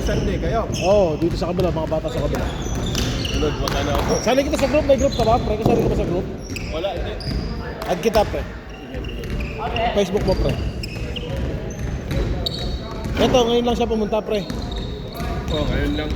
Sunday kayo. Oo, dito sa kabila, mga bata sa kabila. Sunod, wala na ako. Sali kita sa group, may group ka ba? Pre, kasali ka ba sa group? Wala, hindi. Add kita, pre. Facebook mo, pre. Ito, ngayon lang siya pumunta, pre. Oh, ngayon lang.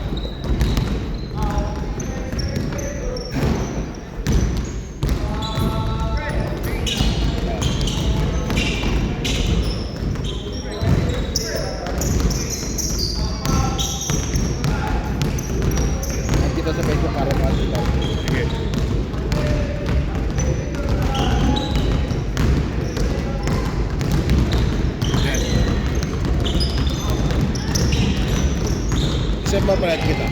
Add kita sa Facebook para makakita. Sige. Save mo, pre, add kita.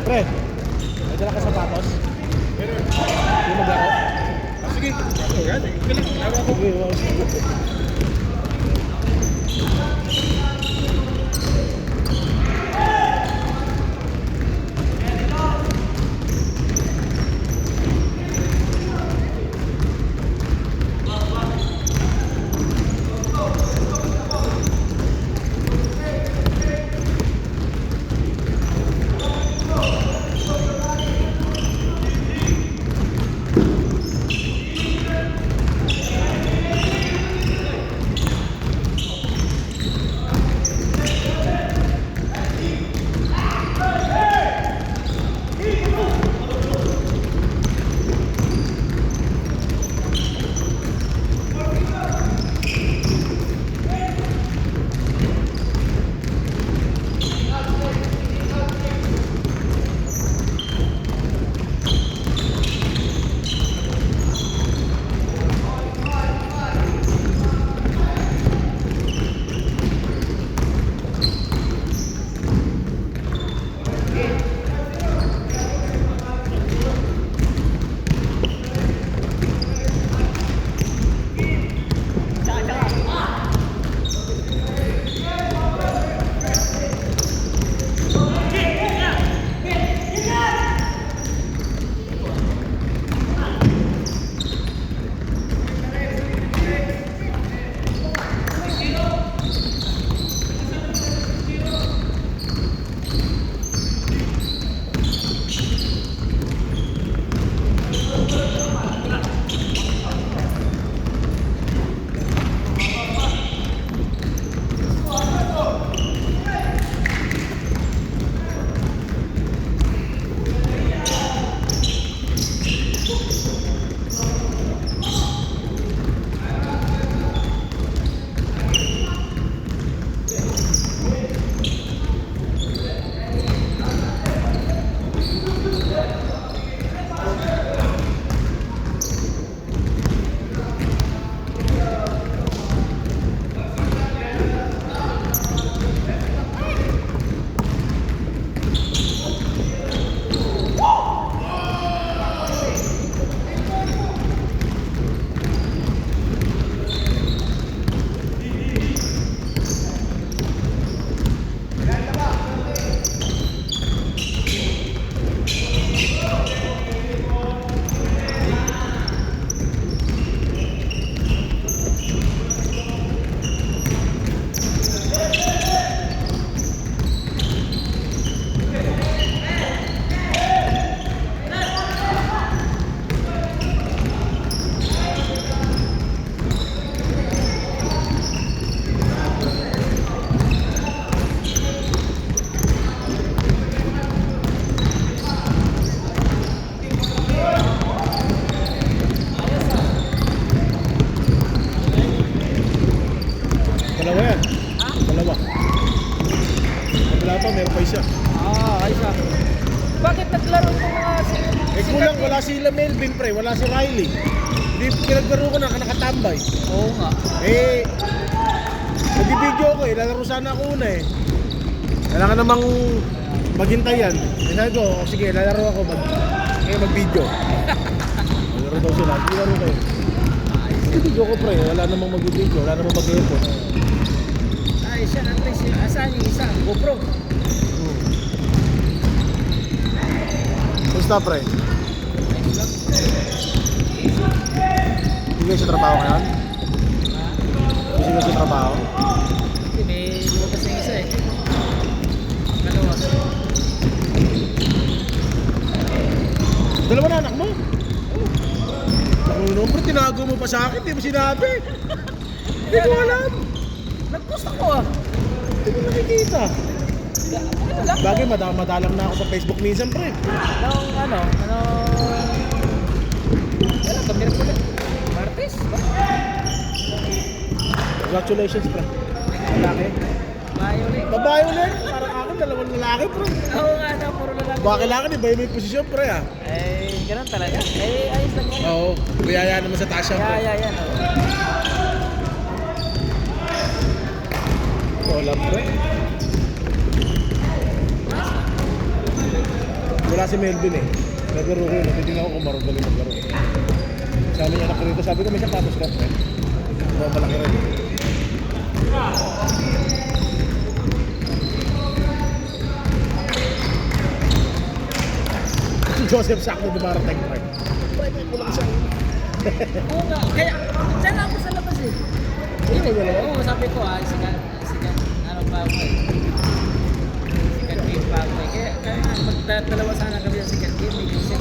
Pre, may dala ka sapatos? Yung maglaro? Ah, sige. Ako, yan. Galing. Lawa ko. Okay, wow. meron pa isa. Ayos ah. Bakit naglaro ng mga Kulang, wala sila Melvin, pre. Wala si Riley. Hindi, pinaglaro ko na, nakatambay. Oo nga. Nag-video ako lalaro sana ako una Kailangan namang maghintay yan. Sabi ko, sige, lalaro ako, mag-video. Lalaro daw sila, sige laro kayo. Video ko, pre, wala namang mag-video, wala namang mag-effort. Ayos yan, at least. Asan yung isa? GoPro. Basta, pre. Hindi kayo sa trabaho ngayon? Hindi kayo sa trabaho? Hindi, may lumabas na yung isa eh. Dalawa. Dalawa na anak mo? Ano, pre, tinago mo pa sa akin, di mo sinabi. Hindi ko alam. Nag-post ako ah. Hindi ko nakikita. Ano lang? Bagay, madalang na ako sa Facebook minsan, pre. Ano? Ano, kamera ko lang. Martes ba? Congratulations, pre. Lalaki. Bayo ulit. Babae ulit. Parang akin, dalawang lalaki, pre. Oo nga na, puro lalaki. Baka kailangan, iba yung may posisyon, pre, ah. Ganun talaga. Ayos lang yan. Oo. Biyaya naman sa taas yan, pre. Yan. Wala, pre. Wala si Melvin Naglaro ko yun. Titingnan ko kung marunong galing maglaro. Sabi niya anak ko rito. Sabi ko may sapatos ka, pre. Malaki rin. Si Joseph Sakto dumarating, pre. Pre, may kulang siya. Oo nga. Kaya, dyan ako sa labas eh. Ikaw dalawa? Oo, sabi ko sikat, ano pa ako eh. Sikat game pa ako eh. Kaya nga, magdadalawa sana kami sa sikat game. May isip.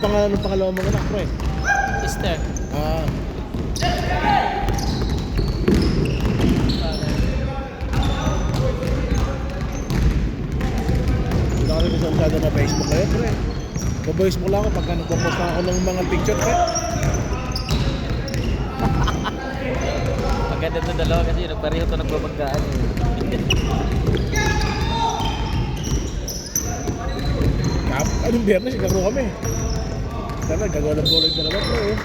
Pangalan ng pangalawang mga anak, pre. Esther. Hindi na kami gusto masyado na Facebook kayo, pre. Facebook lang ako pagka nagpo-post na ako ng mga picture, pre. Maganda ito dalawa kasi nagpareho ito nagbabanggaan eh. Anong biyernes, gagaro kami. Sana, gagawa ng bola yung dalawa, pre.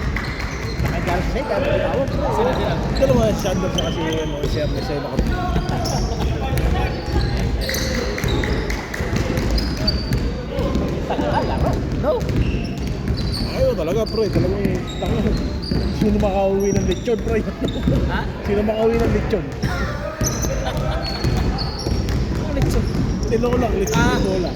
Nakagala sa sa'yo, dami tawag, pre. Sino? Dalawa, Sandor sa kasi, si Ernest sa'yo na kami. Tagal laro. No? Ayaw talaga, pre. Talagang, sino makauwi ng lechon, pre? Ha? Sino makauwi ng lechon? Ang litso. Tilo lang, lechon ng bola.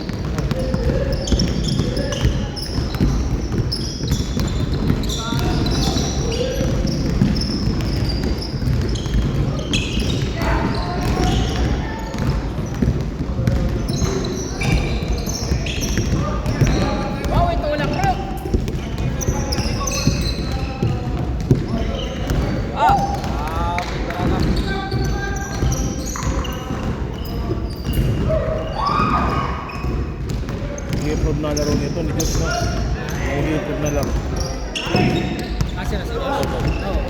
Wow, ito walang bro. I-approve na laro nito, ni Diyos na. I-approve na laro. Kasi na sila. Oo.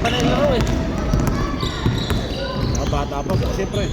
Panay laro eh. Mga bata pa, siyempre.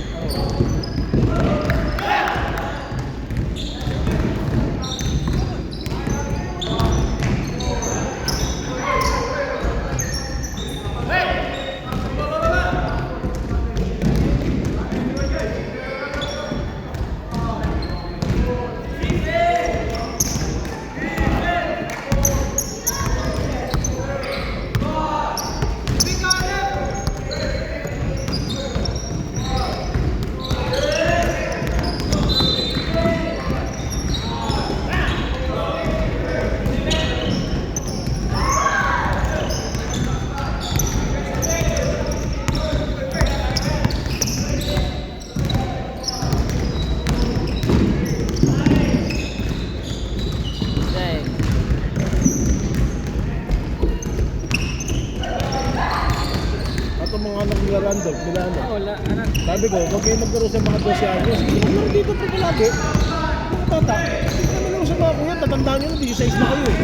At ang mga anak nila Randolph, nila ano? Wala, anak. Sabi ko, huwag kayo maglaro sa mga 12 anyos. Maglaro dito pre palagi. Mga bata, hindi naman lang sa mga kuya, tatandaan nyo na, 16 na kayo eh.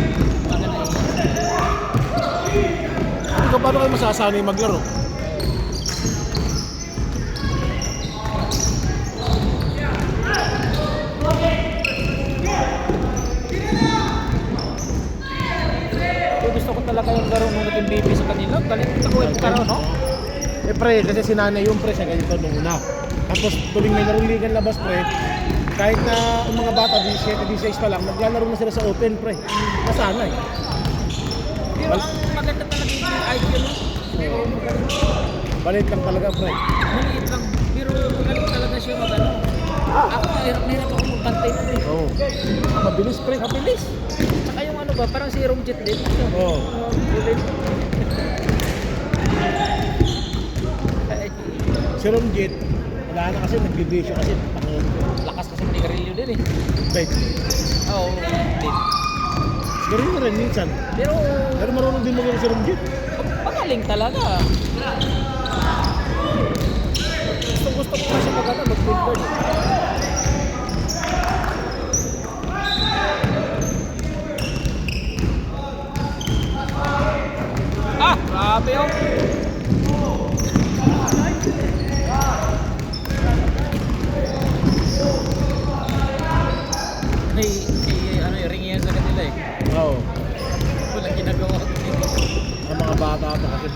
Ikaw, paano kayo masasanay maglaro? Gusto ko talaga yung laro nung naging baby sa kanila. Galit ako yung karo, no? Eh pre, kasi si nanay yung pre sa ganito nung una. Tapos tuwing may larong ligan labas pre, kahit na ang mga bata 17, 16 pa lang, naglalaro na sila sa open pre. Nasanay. Pero ang maganda talaga yung IQ, no? Balit lang talaga pre. Maliit lang. Pero magaling talaga siya magano. Ako, hirap ako magpantay na eh. Oo. Mabilis pre. Mabilis. Saka yung ano ba, parang si Romjet din. Oo. Ulit. Si Romjet, wala na kasi nagbibigay siya kasi Lakas kasi manigarilyo din eh. bet. Oo, din. Siguro yun rin minsan. Pero, Pero marunong din mag si Romjet. magaling talaga. Gusto ko kasi magano, mag-filter eh. Ah, grabe oh. Ano yung ring yan sa kanila eh. Oo. Walang ginagawa ko dito. Ang mga bata pa kasi.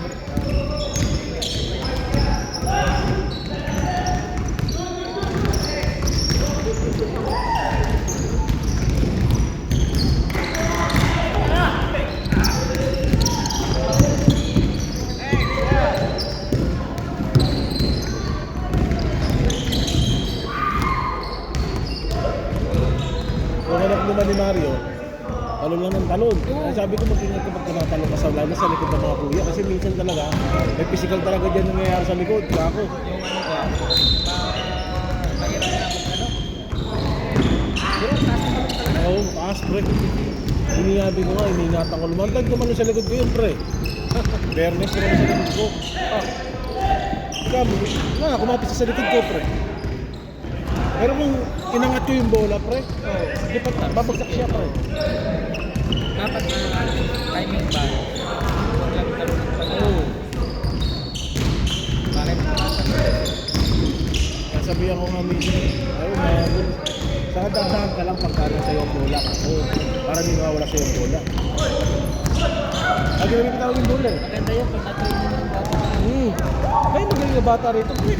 Kung anak naman ni Mario, talon lang ng talon. Kaya sabi ko mag-ingat kapag tumatalon ka sa lalo sa likod ng mga kuya. Kasi minsan talaga, may physical talaga dyan nangyayari sa likod. Kako. Yung ano ba, mahirap na ako ano. Pero taas na lang talaga. Oo, taas pre. Iniyabi ko nga, iniingatan ko. Lumantad ko man sa likod ko yun pre. Fairness ko naman sa likod ko. Ikaw, wala, kumapit sa likod ko pre. Pero kung inangat ko yung bola pre, di pa babagsak siya pre. Dapat na timing ba? Huwag lang talon ng talon. Oo. Bakit Kaya sabihan ko nga minsan, ayun, saka dandahan ka lang pagka nasa yung bola. Oo, para hindi mawala sa yung bola. Lagi namin kitawag yung bola eh. maganda yun pag na-train mo ng bata. Kaya magaling na bata rito, pre.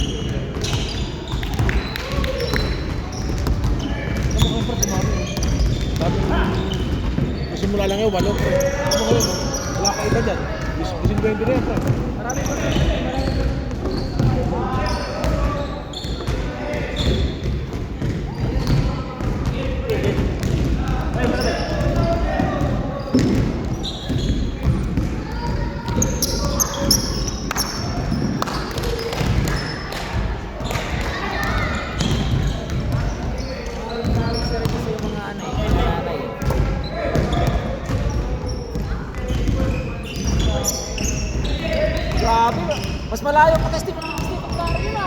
Kamukhang pre, kumami. Sabi ko, simula lang yun, walo pre. Ano ngayon, wala ka iba dyan. Bisin 20 na yan, pre. Marami pa rin. Grabe. Mas malayo pa kay Steve Curry na.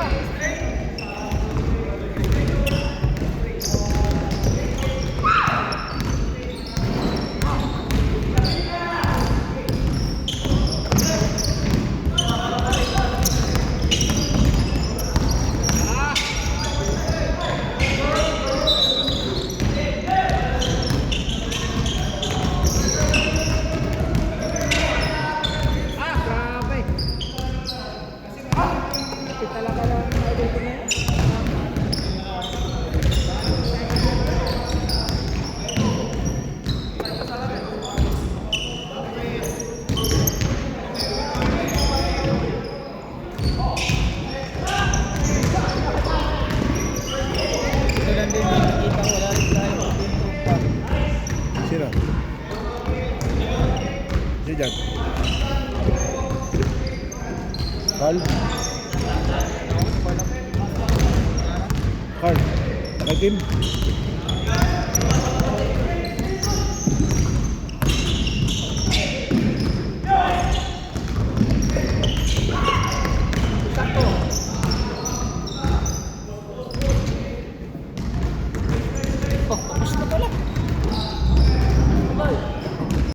Talaga lang idol ko na yun. Ito lang din yung nakikita ko, wala rin tayo mag-improve pa. Sino? Si Jack. Carl? Carl? Naka-team?